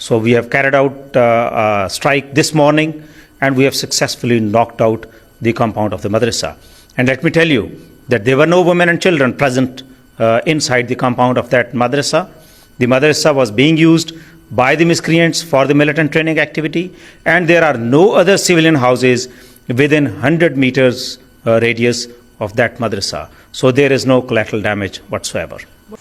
So we have carried out a strike this morning and we have successfully knocked out the compound of the madrasa. And let me tell you that there were no women and children present inside the compound of that madrasa. The madrasa was being used by the miscreants for the militant training activity, and there are no other civilian houses within 100 meters radius of that madrasa. So there is no collateral damage whatsoever.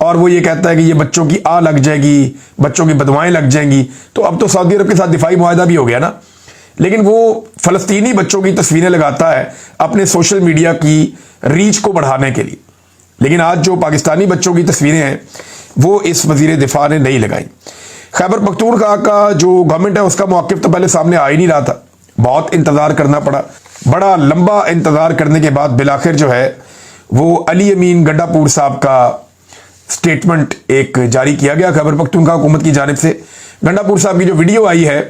اور وہ یہ کہتا ہے کہ یہ بچوں کی لگ جائے گی، بچوں کی بدوائیں لگ جائیں گی. تو اب تو سعودی عرب کے ساتھ دفاعی معاہدہ بھی ہو گیا نا. لیکن وہ فلسطینی بچوں کی تصویریں لگاتا ہے اپنے سوشل میڈیا کی ریچ کو بڑھانے کے لیے. لیکن آج جو پاکستانی بچوں کی تصویریں ہیں وہ اس وزیر دفاع نے نہیں لگائیں. خیبر پختونخوا کا جو گورنمنٹ ہے اس کا موقف تو پہلے سامنے آ ہی نہیں رہا تھا. بہت انتظار کرنا پڑا. بڑا لمبا انتظار کرنے کے بعد بالآخر جو ہے وہ علی امین گنڈا پور صاحب کا سٹیٹمنٹ ایک جاری کیا گیا خیبر پختونخوا حکومت کی جانب سے. گنڈا پور صاحب کی جو ویڈیو آئی ہے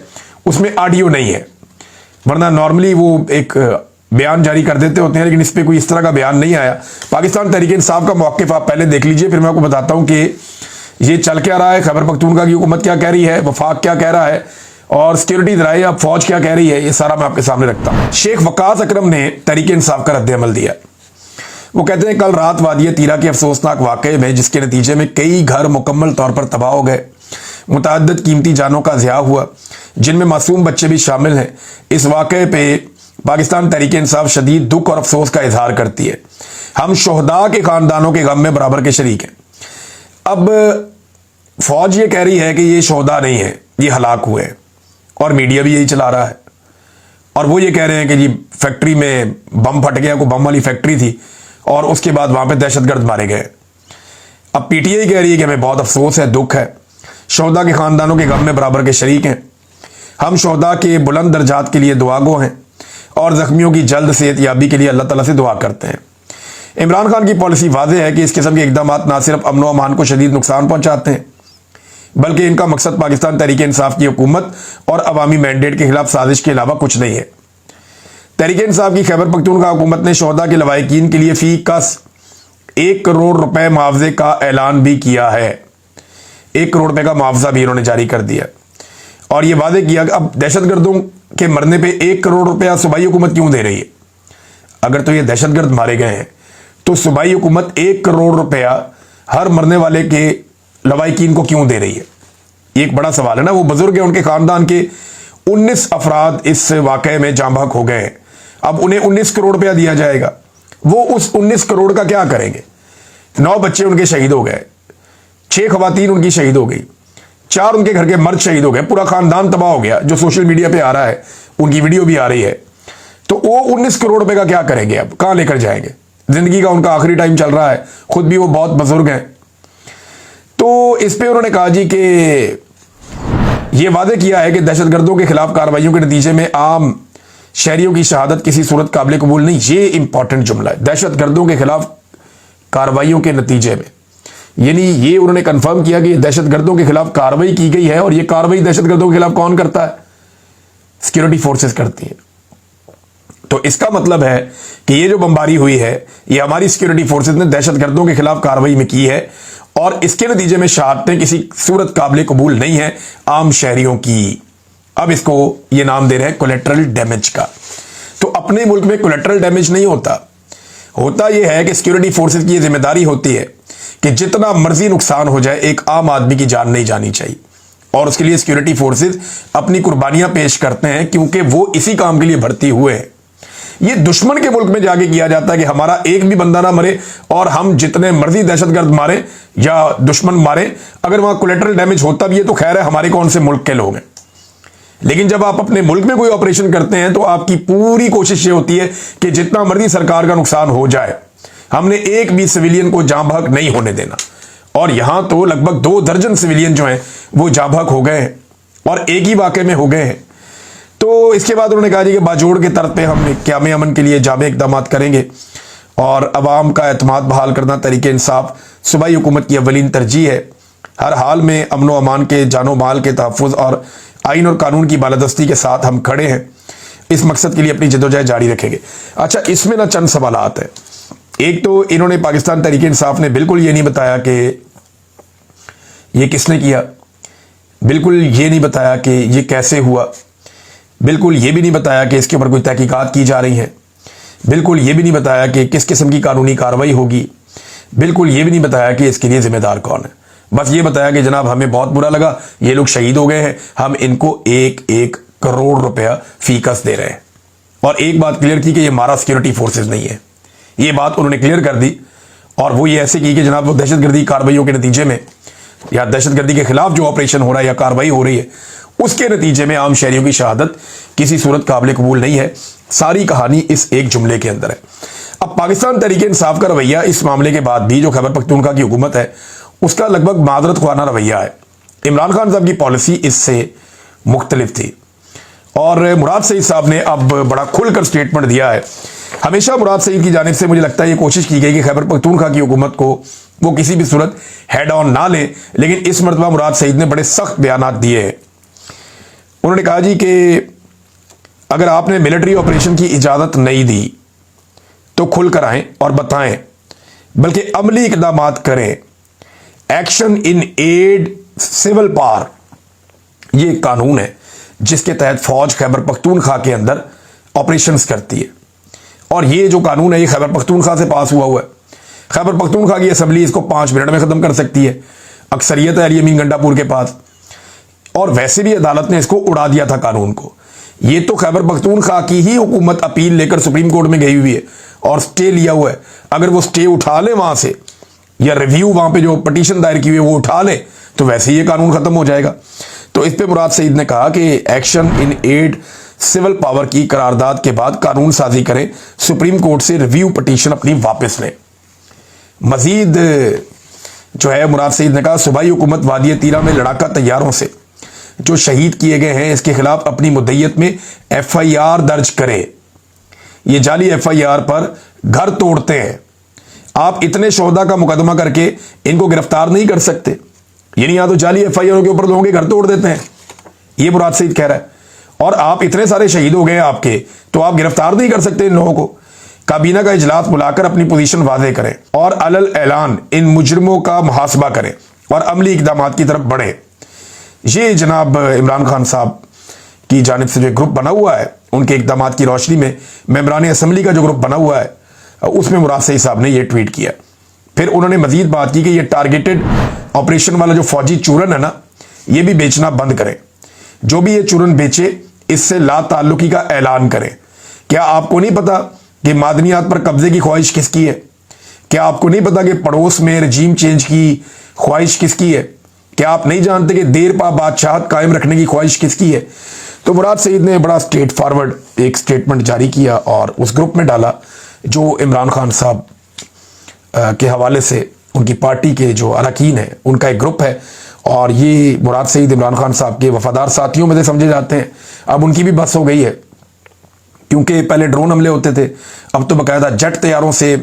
اس میں آڈیو نہیں ہے، ورنہ نارملی وہ ایک بیان جاری کر دیتے ہوتے ہیں، لیکن اس پہ کوئی اس طرح کا بیان نہیں آیا. پاکستان تحریک انصاف کا موقف آپ پہلے دیکھ لیجئے، پھر میں آپ کو بتاتا ہوں کہ یہ چل کیا رہا ہے، خیبر پختونخوا کی حکومت کیا کہہ رہی ہے، وفاق کیا کہہ رہا ہے، اور سیکورٹی ذرائع اب فوج کیا کہہ رہی ہے. یہ سارا میں آپ کے سامنے رکھتا ہوں. شیخ وقاص اکرم نے تحریک انصاف کا رد عمل دیا. وہ کہتے ہیں کل رات وادی تیرا کے افسوسناک واقعے میں جس کے نتیجے میں کئی گھر مکمل طور پر تباہ ہو گئے، متعدد قیمتی جانوں کا ضیاع ہوا جن میں معصوم بچے بھی شامل ہیں، اس واقعے پہ پاکستان تحریک انصاف شدید دکھ اور افسوس کا اظہار کرتی ہے. ہم شہداء کے خاندانوں کے غم میں برابر کے شریک ہیں. اب فوج یہ کہہ رہی ہے کہ یہ شہداء نہیں ہے، یہ ہلاک ہوئے ہیں، اور میڈیا بھی یہی چلا رہا ہے. اور وہ یہ کہہ رہے ہیں کہ جی فیکٹری میں بم پھٹ گیا، کوئی بم والی فیکٹری تھی اور اس کے بعد وہاں پہ دہشت گرد مارے گئے. اب پی ٹی آئی کہہ رہی ہے کہ ہمیں بہت افسوس ہے، دکھ ہے، شہداء کے خاندانوں کے غم میں برابر کے شریک ہیں. ہم شہداء کے بلند درجات کے لیے دعا گو ہیں اور زخمیوں کی جلد صحت یابی کے لیے اللہ تعالیٰ سے دعا کرتے ہیں. عمران خان کی پالیسی واضح ہے کہ اس قسم کے اقدامات نہ صرف امن و امان کو شدید نقصان پہنچاتے ہیں بلکہ ان کا مقصد پاکستان تحریک انصاف کی حکومت اور عوامی مینڈیٹ کے خلاف سازش کے علاوہ کچھ نہیں ہے. تحریک انصاف کی خیبر پختونخوا حکومت نے شہداء کے لواحقین کے لیے فی کس 1 کروڑ روپے معاوضے کا اعلان بھی کیا ہے. 1 کروڑ روپے کا معاوضہ بھی انہوں نے جاری کر دیا اور یہ واضح کیا کہ اب دہشت گردوں کے مرنے پہ 1 کروڑ روپیہ صوبائی حکومت کیوں دے رہی ہے. اگر تو یہ دہشت گرد مارے گئے ہیں تو صوبائی حکومت 1 کروڑ روپیہ ہر مرنے والے کے لواحقین کو کیوں دے رہی ہے. یہ ایک بڑا سوال ہے نا. وہ بزرگ ہیں، ان کے خاندان کے 19 افراد اس واقعے میں جاں بحق ہو گئے ہیں. اب انہیں 19 کروڑ روپیہ دیا جائے گا، وہ اس 19 کروڑ کا کیا کریں گے؟ 9 بچے ان کے شہید ہو گئے، 6 خواتین ان کی شہید ہو گئی، 4 ان کے گھر کے مرد شہید ہو گئے، پورا خاندان تباہ ہو گیا جو سوشل میڈیا پہ آ رہا ہے، ان کی ویڈیو بھی آ رہی ہے. تو وہ 19 کروڑ روپے کا کیا کریں گے؟ اب کہاں لے کر جائیں گے؟ زندگی کا ان کا آخری ٹائم چل رہا ہے، خود بھی وہ بہت بزرگ ہیں. تو اس پہ انہوں نے کہا جی کہ یہ وعدے کیا ہے کہ دہشت گردوں کے خلاف کارروائیوں کے نتیجے میں عام شہریوں کی شہادت کسی صورت قابل قبول نہیں. یہ امپورٹنٹ جملہ ہے، دہشت گردوں کے خلاف کارروائیوں کے نتیجے میں. یعنی یہ انہوں نے کنفرم کیا کہ یہ دہشت گردوں کے خلاف کارروائی کی گئی ہے، اور یہ کارروائی دہشت گردوں کے خلاف کون کرتا ہے؟ سیکورٹی فورسز کرتی ہیں. تو اس کا مطلب ہے کہ یہ جو بمباری ہوئی ہے یہ ہماری سیکورٹی فورسز نے دہشت گردوں کے خلاف کارروائی میں کی ہے، اور اس کے نتیجے میں شہادتیں کسی صورت قابل قبول نہیں ہیں عام شہریوں کی. اب اس کو یہ نام دے رہے ہیں کولیٹرل ڈیمیج کا. تو اپنے ملک میں کولیٹرل ڈیمیج نہیں ہوتا یہ ہے کہ سیکورٹی فورسز کی یہ ذمہ داری ہوتی ہے کہ جتنا مرضی نقصان ہو جائے ایک عام آدمی کی جان نہیں جانی چاہیے، اور اس کے لیے سیکورٹی فورسز اپنی قربانیاں پیش کرتے ہیں کیونکہ وہ اسی کام کے لیے بھرتی ہوئے ہیں. یہ دشمن کے ملک میں جا کے کیا جاتا ہے کہ ہمارا ایک بھی بندہ نہ مرے، اور ہم جتنے مرضی دہشت گرد مارے یا دشمن مارے، اگر وہاں کولیٹرل ڈیمیج ہوتا بھی ہے تو خیر ہے، ہمارے کون سے ملک کے لوگ ہیں. لیکن جب آپ اپنے ملک میں کوئی آپریشن کرتے ہیں تو آپ کی پوری کوشش یہ ہوتی ہے کہ جتنا مرضی سرکار کا نقصان ہو جائے، ہم نے ایک بھی سویلین کو جاں بحق نہیں ہونے دینا. اور یہاں تو لگ بھگ 2 درجن سویلین جو ہیں وہ جاں بحق ہو گئے ہیں، اور ایک ہی واقعے میں ہو گئے ہیں. تو اس کے بعد انہوں نے کہا جی کہ باجوڑ کے طرز پہ ہم قیام امن کے لیے جامع اقدامات کریں گے، اور عوام کا اعتماد بحال کرنا تحریک انصاف صوبائی حکومت کی اولین ترجیح ہے. ہر حال میں امن و امان کے جان و مال کے تحفظ اور آئین اور قانون کی بالادستی کے ساتھ ہم کھڑے ہیں. اس مقصد کے لیے اپنی جدوجہد جاری رکھیں گے. اچھا، اس میں چند سوالات ہیں. ایک تو انہوں نے پاکستان تحریک انصاف نے بالکل یہ نہیں بتایا کہ یہ کس نے کیا، بالکل یہ نہیں بتایا کہ یہ کیسے ہوا، بالکل یہ بھی نہیں بتایا کہ اس کے اوپر کوئی تحقیقات کی جا رہی ہیں، بالکل یہ بھی نہیں بتایا کہ کس قسم کی قانونی کارروائی ہوگی، بالکل یہ بھی نہیں بتایا کہ اس کے لیے ذمہ دار کون ہے. بس یہ بتایا کہ جناب ہمیں بہت برا لگا، یہ لوگ شہید ہو گئے ہیں، ہم ان کو 1 کروڑ روپیہ فی کس دے رہے ہیں. اور ایک بات کلیئر کی کہ یہ ہمارا سیکورٹی فورسز نہیں ہے. یہ بات انہوں نے کلیئر کر دی. اور وہ یہ ایسے کی کہ جناب وہ دہشت گردی کارروائیوں کے نتیجے میں یا دہشت گردی کے خلاف جو آپریشن ہو رہا ہے یا کارروائی ہو رہی ہے اس کے نتیجے میں عام شہریوں کی شہادت کسی صورت قابل قبول نہیں ہے. ساری کہانی اس ایک جملے کے اندر ہے. اب پاکستان تحریک انصاف کا رویہ اس معاملے کے بعد بھی جو خیبر پختونخوا کی حکومت ہے اس کا لگ بھگ معذرت خوانہ رویہ ہے. عمران خان صاحب کی پالیسی اس سے مختلف تھی اور مراد سعید صاحب نے اب بڑا کھل کر سٹیٹمنٹ دیا ہے. ہمیشہ مراد سعید کی جانب سے مجھے لگتا ہے یہ کوشش کی گئی کہ خیبر پختونخوا کی حکومت کو وہ کسی بھی صورت ہیڈ آن نہ لیں, لیکن اس مرتبہ مراد سعید نے بڑے سخت بیانات دیے ہیں. انہوں نے کہا جی کہ اگر آپ نے ملٹری آپریشن کی اجازت نہیں دی تو کھل کر آئیں اور بتائیں, بلکہ عملی اقدامات کریں. ایکشن ان ایڈ سول پار یہ ایک قانون ہے جس کے تحت فوج خیبر پختونخوا کے اندر آپریشنز کرتی ہے, اور یہ جو قانون ہے یہ خیبر پختونخوا سے پاس ہوا ہے. خیبر پختونخوا کی اسمبلی اس کو 5 منٹ میں ختم کر سکتی ہے, اکثریت ہے علی امین گنڈا پور کے پاس, اور ویسے بھی عدالت نے اس کو اڑا دیا تھا قانون کو. یہ تو خیبر پختونخوا کی ہی حکومت اپیل لے کر سپریم کورٹ میں گئی ہوئی ہے اور سٹے لیا ہوا ہے. اگر وہ سٹے اٹھا لے وہاں سے یا ریویو وہاں پہ جو پٹیشن دائر کی ہوئی ہے وہ اٹھا لے تو ویسے یہ قانون ختم ہو جائے گا. تو اس پہ مراد سعید نے کہا کہ action in add civil power کی قرارداد کے بعد قانون سازی کریں, سپریم کورٹ سے ریویو پٹیشن اپنی واپس لیں. مزید جو ہے مراد سعید نے کہا صوبائی حکومت وادی تیرہ میں لڑاکا طیاروں سے جو شہید کیے گئے ہیں اس کے خلاف اپنی مدعیت میں ایف آئی آر درج کرے. یہ جعلی ایف آئی آر پر گھر توڑتے ہیں. آپ اتنے شہداء کا مقدمہ کر کے ان کو گرفتار نہیں کر سکتے, یعنی یہاں تو جعلی ایف آئی آر کے اوپر لوگوں کے گھر توڑ دیتے ہیں, یہ مراد سعید کہہ رہا ہے. اور آپ اتنے سارے شہید ہو گئے ہیں آپ کے, تو آپ گرفتار نہیں کر سکتے ان لوگوں کو. کابینہ کا اجلاس بلا کر اپنی پوزیشن واضح کریں اور علل اعلان ان مجرموں کا محاسبہ کریں اور عملی اقدامات کی طرف بڑھیں. یہ جناب عمران خان صاحب کی جانب سے جو گروپ بنا ہوا ہے ان کے اقدامات کی روشنی میں ممبران اسمبلی کا جو گروپ بنا ہوا ہے اس میں مراد سعید صاحب نے یہ ٹویٹ کیا. پھر انہوں نے مزید بات کی کہ یہ ٹارگیٹڈ آپریشن والا جو فوجی چورن ہے نا یہ بھی بیچنا بند کریں. جو بھی یہ چورن بیچے اس سے لا تعلقی کا اعلان کریں. کیا آپ کو نہیں پتا کہ معدنیات پر قبضے کی خواہش کس کی ہے؟ کیا آپ کو نہیں پتا کہ پڑوس میں رجیم چینج کی خواہش کس کی ہے؟ کیا آپ نہیں جانتے کہ دیر پا بادشاہت قائم رکھنے کی خواہش کس کی ہے؟ تو مراد سعید نے بڑا اسٹریٹ فارورڈ ایک سٹیٹمنٹ جاری کیا اور اس گروپ میں ڈالا جو عمران خان صاحب کے حوالے سے ان کی پارٹی کے جو اراکین ہیں ان کا ایک گروپ ہے, اور یہ مراد سعید عمران خان صاحب کے وفادار ساتھیوں میں سے سمجھے جاتے ہیں. اب ان کی بھی بس ہو گئی ہے, کیونکہ پہلے ڈرون حملے ہوتے تھے, اب تو باقاعدہ جٹ طیاروں سے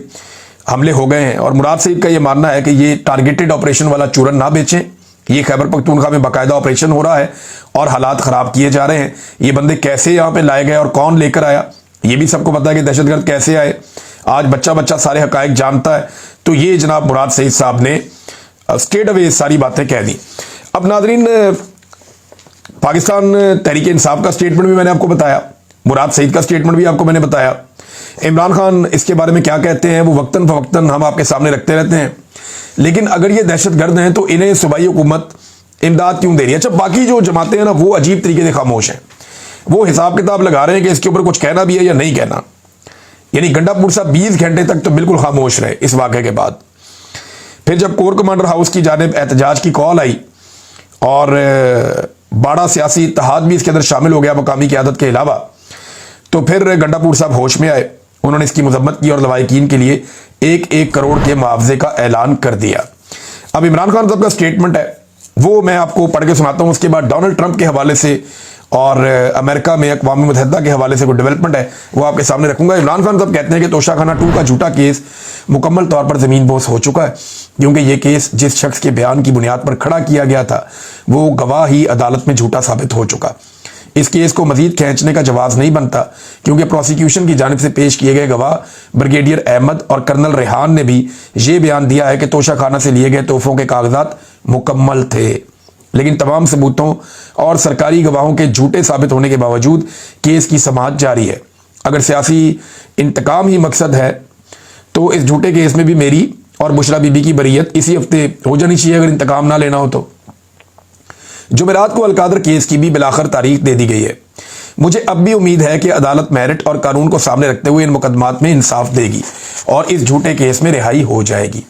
حملے ہو گئے ہیں. اور مراد سعید کا یہ ماننا ہے کہ یہ ٹارگیٹڈ آپریشن والا چورن نہ بیچیں. یہ خیبر پختونخوا میں باقاعدہ آپریشن ہو رہا ہے اور حالات خراب کیے جا رہے ہیں. یہ بندے کیسے یہاں پہ لائے گئے اور کون لے کر آیا یہ بھی سب کو پتا ہے کہ دہشت گرد کیسے آئے. آج بچہ سارے حقائق جانتا ہے. تو یہ جناب مراد سعید صاحب نے اسٹیٹ اوے ساری باتیں کہہ دی. اب ناظرین پاکستان تحریک انصاف کا سٹیٹمنٹ بھی میں نے آپ کو بتایا, مراد سعید کا سٹیٹمنٹ بھی آپ کو میں نے بتایا. عمران خان اس کے بارے میں کیا کہتے ہیں وہ وقتاً فوقتاً ہم آپ کے سامنے رکھتے رہتے ہیں. لیکن اگر یہ دہشت گرد ہیں تو انہیں صوبائی حکومت امداد کیوں دے رہی ہے؟ اچھا باقی جو جماعتیں ہیں نا وہ عجیب طریقے سے خاموش ہیں, وہ حساب کتاب لگا رہے ہیں کہ اس کے اوپر کچھ کہنا بھی ہے یا نہیں کہنا. یعنی گنڈا پور صاحب 20 گھنٹے تک تو بالکل خاموش رہے اس واقعے کے بعد. پھر جب کور کمانڈر ہاؤس کی جانب احتجاج کی کال آئی اور بڑا سیاسی اتحاد بھی اس کے اندر شامل ہو گیا مقامی قیادت کے علاوہ, تو پھر گنڈا پور صاحب ہوش میں آئے. انہوں نے اس کی مذمت کی اور لوائقین کے لیے 1 کروڑ کے معاوضے کا اعلان کر دیا. اب عمران خان صاحب کا سٹیٹمنٹ ہے وہ میں آپ کو پڑھ کے سناتا ہوں. اس کے بعد ڈونلڈ ٹرمپ کے حوالے سے اور امریکہ میں اقوام متحدہ کے حوالے سے کوئی ڈیولپمنٹ ہے وہ آپ کے سامنے رکھوں گا. عمران خان صاحب کہتے ہیں کہ توشہ خانہ 2 کا جھوٹا کیس مکمل طور پر زمین بوس ہو چکا ہے, کیونکہ یہ کیس جس شخص کے بیان کی بنیاد پر کھڑا کیا گیا تھا وہ گواہ ہی عدالت میں جھوٹا ثابت ہو چکا. اس کیس کو مزید کھینچنے کا جواز نہیں بنتا, کیونکہ پروسیکیوشن کی جانب سے پیش کیے گئے گواہ بریگیڈیئر احمد اور کرنل ریحان نے بھی یہ بیان دیا ہے کہ توشہ خانہ سے لیے گئے تحفوں کے کاغذات مکمل تھے. لیکن تمام ثبوتوں اور سرکاری گواہوں کے جھوٹے ثابت ہونے کے باوجود کیس کی سماعت جاری ہے. اگر سیاسی انتقام ہی مقصد ہے تو اس جھوٹے کیس میں بھی میری اور بشرا بی بی کی بریت اسی ہفتے ہو جانی چاہیے اگر انتقام نہ لینا ہو تو. جمعرات کو القادر کیس کی بھی بلاخر تاریخ دے دی گئی ہے. مجھے اب بھی امید ہے کہ عدالت میرٹ اور قانون کو سامنے رکھتے ہوئے ان مقدمات میں انصاف دے گی اور اس جھوٹے کیس میں رہائی ہو جائے گی۔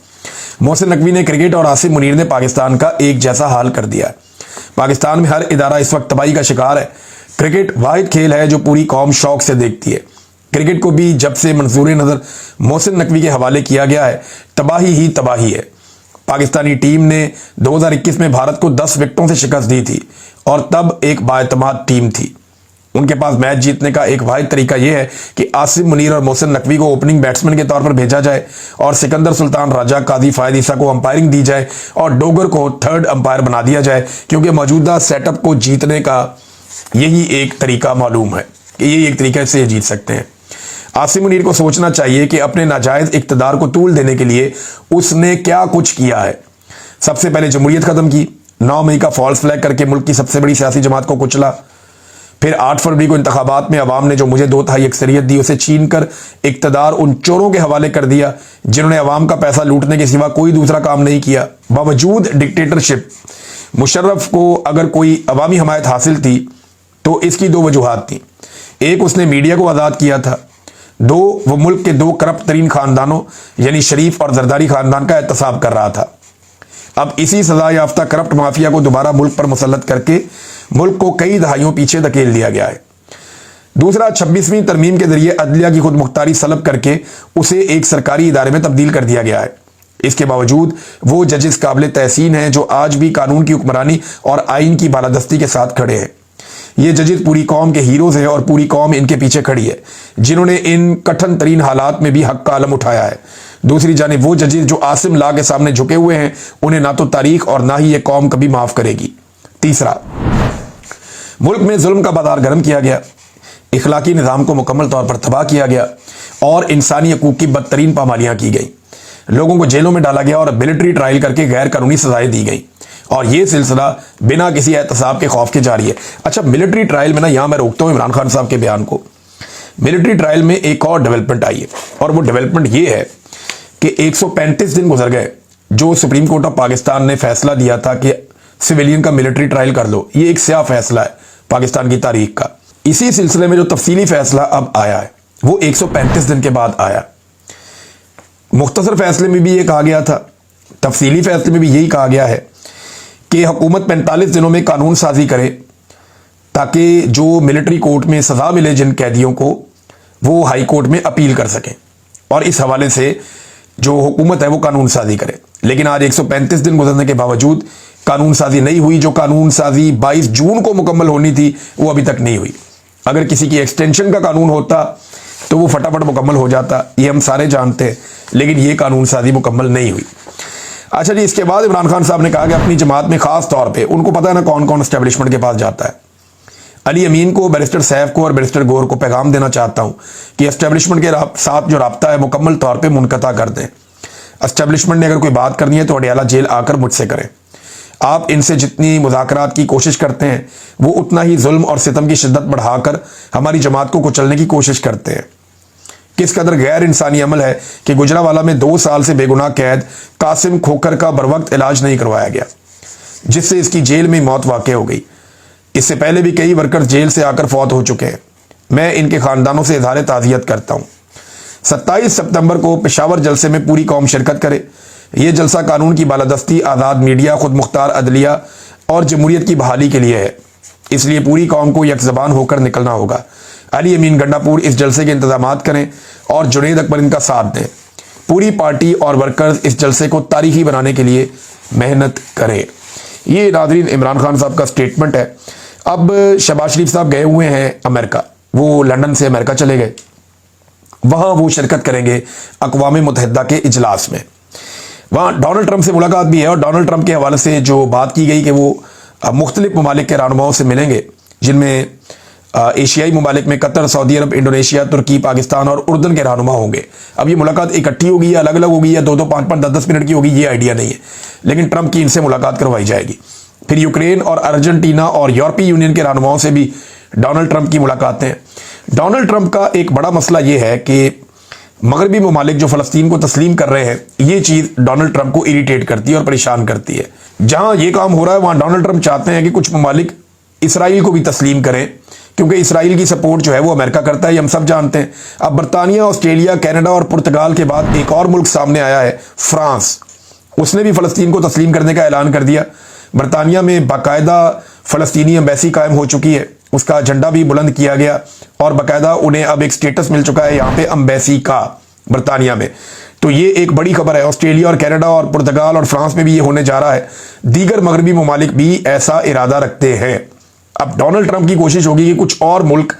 محسن نقوی نے کرکٹ اور عاصم منیر نے پاکستان کا ایک جیسا حال کر دیا ہے۔ پاکستان میں ہر ادارہ اس وقت تباہی کا شکار ہے۔ کرکٹ واحد کھیل ہے جو پوری قوم شوق سے دیکھتی ہے۔ کرکٹ کو بھی جب سے منظور نظر محسن نقوی کے حوالے کیا گیا ہے، تباہی ہی تباہی ہے۔ پاکستانی ٹیم نے 2021 میں بھارت کو 10 وکٹوں سے شکست دی تھی اور تب ایک بااعتماد ٹیم تھی۔ ان کے پاس میچ جیتنے کا ایک واحد طریقہ یہ ہے کہ عاصم منیر اور محسن نقوی کو اوپننگ بیٹسمین کے طور پر بھیجا جائے اور سکندر سلطان راجہ، قاضی فائد عیسیٰ کو امپائرنگ دی جائے اور ڈوگر کو تھرڈ امپائر بنا دیا جائے، کیونکہ موجودہ سیٹ اپ کو جیتنے کا یہی ایک طریقہ معلوم ہے کہ یہی ایک طریقہ سے جیت سکتے ہیں۔ عاصم منیر کو سوچنا چاہیے کہ اپنے ناجائز اقتدار کو طول دینے کے لیے اس نے کیا کچھ کیا ہے۔ سب سے پہلے جمہوریت ختم کی، 9 مئی کا فالس فلیگ کر کے ملک کی سب سے بڑی سیاسی جماعت کو کچلا۔ پھر 8 فروری کو انتخابات میں عوام نے جو مجھے 2/3 اکثریت دی، اسے چھین کر اقتدار ان چوروں کے حوالے کر دیا جنہوں نے عوام کا پیسہ لوٹنے کے سوا کوئی دوسرا کام نہیں کیا۔ باوجود ڈکٹیٹرشپ مشرف کو اگر کوئی عوامی حمایت حاصل تھی تو اس کی 2 وجوہات تھیں۔ ایک، اس نے میڈیا کو آزاد کیا تھا۔ 2، وہ ملک کے 2 کرپٹ ترین خاندانوں یعنی شریف اور زرداری خاندان کا احتساب کر رہا تھا۔ اب اسی سزا یافتہ کرپٹ مافیا کو دوبارہ ملک پر مسلط کر کے ملک کو کئی دہائیوں پیچھے دھکیل دیا گیا ہے۔ دوسرا، 26ویں ترمیم کے ذریعے عدلیہ کی خود مختاری سلب کر کے اسے ایک سرکاری ادارے میں تبدیل کر دیا گیا ہے۔ اس کے باوجود وہ ججز قابل تحسین ہیں جو آج بھی قانون کی حکمرانی اور آئین کی بالادستی کے ساتھ کھڑے ہیں۔ یہ ججز پوری قوم کے ہیروز ہیں اور پوری قوم ان کے پیچھے کھڑی ہے، جنہوں نے ان کٹھن ترین حالات میں بھی حق کا علم اٹھایا ہے۔ دوسری جانب وہ ججز جو عاصم لا کے سامنے جھکے ہوئے ہیں، انہیں نہ تو تاریخ اور نہ ہی یہ قوم کبھی معاف کرے گی۔ تیسرا، ملک میں ظلم کا بازار گرم کیا گیا، اخلاقی نظام کو مکمل طور پر تباہ کیا گیا اور انسانی حقوق کی بدترین پامالیاں کی گئیں۔ لوگوں کو جیلوں میں ڈالا گیا اور ملٹری ٹرائل کر کے غیر قانونی سزائیں دی گئیں، اور یہ سلسلہ بنا کسی احتساب کے خوف کے جاری ہے۔ اچھا، ملٹری ٹرائل میں یہاں میں روکتا ہوں عمران خان صاحب کے بیان کو۔ ملٹری ٹرائل میں ایک اور ڈیولپمنٹ آئی ہے، اور وہ ڈیولپمنٹ یہ ہے کہ 135 دن گزر گئے جو سپریم کورٹ آف پاکستان نے فیصلہ دیا تھا کہ سویلین کا ملٹری ٹرائل کر دو۔ یہ ایک سیاہ فیصلہ ہے پاکستان کی تاریخ کا۔ اسی سلسلے میں جو تفصیلی فیصلہ اب آیا ہے وہ 135 دن کے بعد آیا۔ مختصر فیصلے میں بھی یہ کہا گیا تھا، تفصیلی فیصلے میں بھی یہی کہا گیا ہے کہ حکومت 45 دنوں میں قانون سازی کرے تاکہ جو ملٹری کورٹ میں سزا ملے جن قیدیوں کو، وہ ہائی کورٹ میں اپیل کر سکیں، اور اس حوالے سے جو حکومت ہے وہ قانون سازی کرے۔ لیکن آج 135 دن گزرنے کے باوجود قانون سازی نہیں ہوئی۔ جو قانون سازی 22 جون کو مکمل ہونی تھی وہ ابھی تک نہیں ہوئی۔ اگر کسی کی ایکسٹینشن کا قانون ہوتا تو وہ فٹافٹ مکمل ہو جاتا، یہ ہم سارے جانتے ہیں، لیکن یہ قانون سازی مکمل نہیں ہوئی۔ اچھا جی، اس کے بعد عمران خان صاحب نے کہا کہ اپنی جماعت میں خاص طور پہ ان کو پتہ ہے نا کون کون اسٹیبلشمنٹ کے پاس جاتا ہے۔ علی امین کو، بیرسٹر سیف کو اور بیرسٹر گور کو پیغام دینا چاہتا ہوں کہ اسٹیبلشمنٹ کے ساتھ جو رابطہ ہے مکمل طور پہ منقطع کر دیں۔ اسٹیبلشمنٹ نے اگر کوئی بات کرنی ہے تو اڈیالہ جیل آ کر مجھ سے کریں۔ آپ ان سے جتنی مذاکرات کی کوشش کرتے ہیں وہ اتنا ہی ظلم اور ستم کی شدت بڑھا کر ہماری جماعت کو کچلنے کی کوشش کرتے ہیں۔ کس قدر غیر انسانی عمل ہے کہ گجرانوالہ میں 2 سال سے بے گناہ قید قاسم کھوکھر کا بروقت علاج نہیں کروایا گیا، جس سے اس کی جیل میں موت واقع ہو گئی۔ اس سے پہلے بھی کئی ورکرز جیل سے آ کر فوت ہو چکے ہیں۔ میں ان کے خاندانوں سے اظہار تعزیت کرتا ہوں۔ 27 ستمبر کو پشاور جلسے میں پوری قوم شرکت کرے۔ یہ جلسہ قانون کی بالادستی، آزاد میڈیا، خود مختار عدلیہ اور جمہوریت کی بحالی کے لیے ہے، اس لیے پوری قوم کو یک زبان ہو کر نکلنا ہوگا۔ علی امین گنڈا پور اس جلسے کے انتظامات کریں اور جنید اکبر ان کا ساتھ دیں۔ پوری پارٹی اور ورکرز اس جلسے کو تاریخی بنانے کے لیے محنت کریں۔ یہ ناظرین عمران خان صاحب کا سٹیٹمنٹ ہے۔ اب شہباز شریف صاحب گئے ہوئے ہیں امریکہ، وہ لندن سے امریکہ چلے گئے، وہاں وہ شرکت کریں گے اقوام متحدہ کے اجلاس میں۔ وہاں ڈونلڈ ٹرمپ سے ملاقات بھی ہے، اور ڈونلڈ ٹرمپ کے حوالے سے جو بات کی گئی کہ وہ مختلف ممالک کے رہنماؤں سے ملیں گے، جن میں ایشیائی ممالک میں قطر، سعودی عرب، انڈونیشیا، ترکی، پاکستان اور اردن کے رہنما ہوں گے۔ اب یہ ملاقات اکٹھی ہوگی یا الگ الگ ہوگی یا 2-2, 5-5, 10-10 منٹ کی ہوگی، یہ آئیڈیا نہیں ہے، لیکن ٹرمپ کی ان سے ملاقات کروائی جائے گی۔ پھر یوکرین اور ارجنٹینا اور یورپی یونین کے رہنماؤں سے بھی ڈونلڈ ٹرمپ کی ملاقاتیں۔ ڈونلڈ ٹرمپ کا ایک بڑا مسئلہ یہ ہے کہ مغربی ممالک جو فلسطین کو تسلیم کر رہے ہیں، یہ چیز ڈونلڈ ٹرمپ کو اریٹیٹ کرتی ہے اور پریشان کرتی ہے۔ جہاں یہ کام ہو رہا ہے وہاں ڈونلڈ ٹرمپ چاہتے ہیں کہ کچھ ممالک اسرائیل کو بھی تسلیم کریں، کیونکہ اسرائیل کی سپورٹ جو ہے وہ امریکہ کرتا ہے، یہ ہم سب جانتے ہیں۔ اب برطانیہ، آسٹریلیا، کینیڈا اور پرتگال کے بعد ایک اور ملک سامنے آیا ہے، فرانس۔ اس نے بھی فلسطین کو تسلیم کرنے کا اعلان کر دیا۔ برطانیہ میں باقاعدہ فلسطینی ایمبیسی قائم ہو چکی ہے، اس کا جھنڈا بھی بلند کیا گیا اور باقاعدہ انہیں اب ایک سٹیٹس مل چکا ہے یہاں پہ ایمبیسی کا برطانیہ میں۔ تو یہ ایک بڑی خبر ہے۔ آسٹریلیا اور کینیڈا اور پرتگال اور فرانس میں بھی یہ ہونے جا رہا ہے۔ دیگر مغربی ممالک بھی ایسا ارادہ رکھتے ہیں۔ اب ڈونلڈ ٹرمپ کی کوشش ہوگی کہ کچھ اور ملک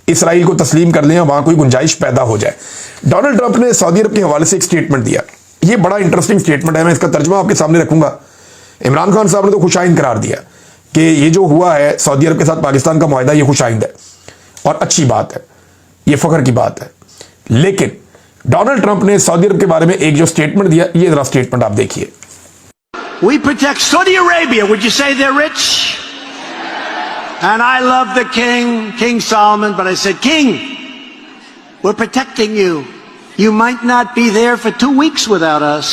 اسرائیل کو تسلیم کر لیں اور وہاں کوئی گنجائش پیدا ہو جائے۔ ڈونلڈ ٹرمپ نے سعودی عرب کے حوالے سے ایک سٹیٹمنٹ دیا، یہ بڑا انٹرسٹنگ سٹیٹمنٹ ہے، میں اس کا ترجمہ آپ کے سامنے رکھوں گا۔ عمران خان صاحب نے تو خوش آئند قرار دیا کہ یہ جو ہوا ہے سعودی عرب کے ساتھ پاکستان کا معاہدہ، یہ خوش آئند ہے اور اچھی بات ہے، یہ فخر کی بات ہے۔ لیکن ڈونلڈ ٹرمپ نے سعودی عرب کے بارے میں ایک جو سٹیٹمنٹ دیا، یہ ذرا سٹیٹمنٹ آپ دیکھیے۔ We protect Saudi Arabia. Would you say they're rich? And I love the king, King Solomon, but I said, King, we're protecting you. You might not be there for 2 weeks without us.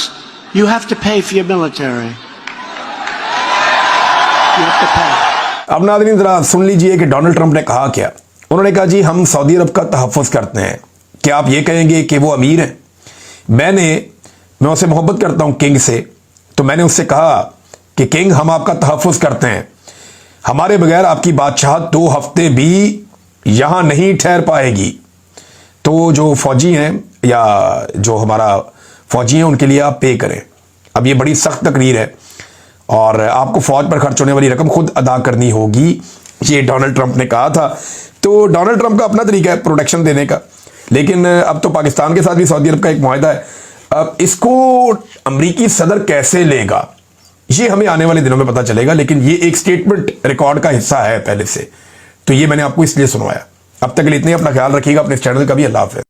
You have to pay for your military. You have to pay. اب ناظرین ذرا سن لیجئے کہ Donald Trump نے کہا کیا۔ انہوں نے کہا جی ہم سعودی عرب کا تحفظ کرتے ہیں۔ کیا آپ یہ کہیں گے کہ وہ امیر ہیں؟ میں اسے محبت کرتا ہوں کنگ سے، تو میں نے اس سے کہا کہ کنگ ہم آپ کا تحفظ کرتے ہیں، ہمارے بغیر آپ کی بادشاہت 2 ہفتے بھی یہاں نہیں ٹھہر پائے گی۔ تو جو فوجی ہیں یا جو ہمارا فوجی ہیں ان کے لیے آپ پے کریں۔ اب یہ بڑی سخت تقریر ہے اور آپ کو فوج پر خرچ ہونے والی رقم خود ادا کرنی ہوگی، یہ ڈونلڈ ٹرمپ نے کہا تھا۔ تو ڈونلڈ ٹرمپ کا اپنا طریقہ ہے پروٹیکشن دینے کا، لیکن اب تو پاکستان کے ساتھ بھی سعودی عرب کا ایک معاہدہ ہے۔ اب اس کو امریکی صدر کیسے لے گا یہ ہمیں آنے والے دنوں میں پتہ چلے گا، لیکن یہ ایک سٹیٹمنٹ ریکارڈ کا حصہ ہے پہلے سے، تو یہ میں نے آپ کو اس لیے سنوایا۔ اب تک کے لیے اتنے، اپنا خیال رکھیے گا، اپنے اس چینل کا بھی۔ اللہ حافظ۔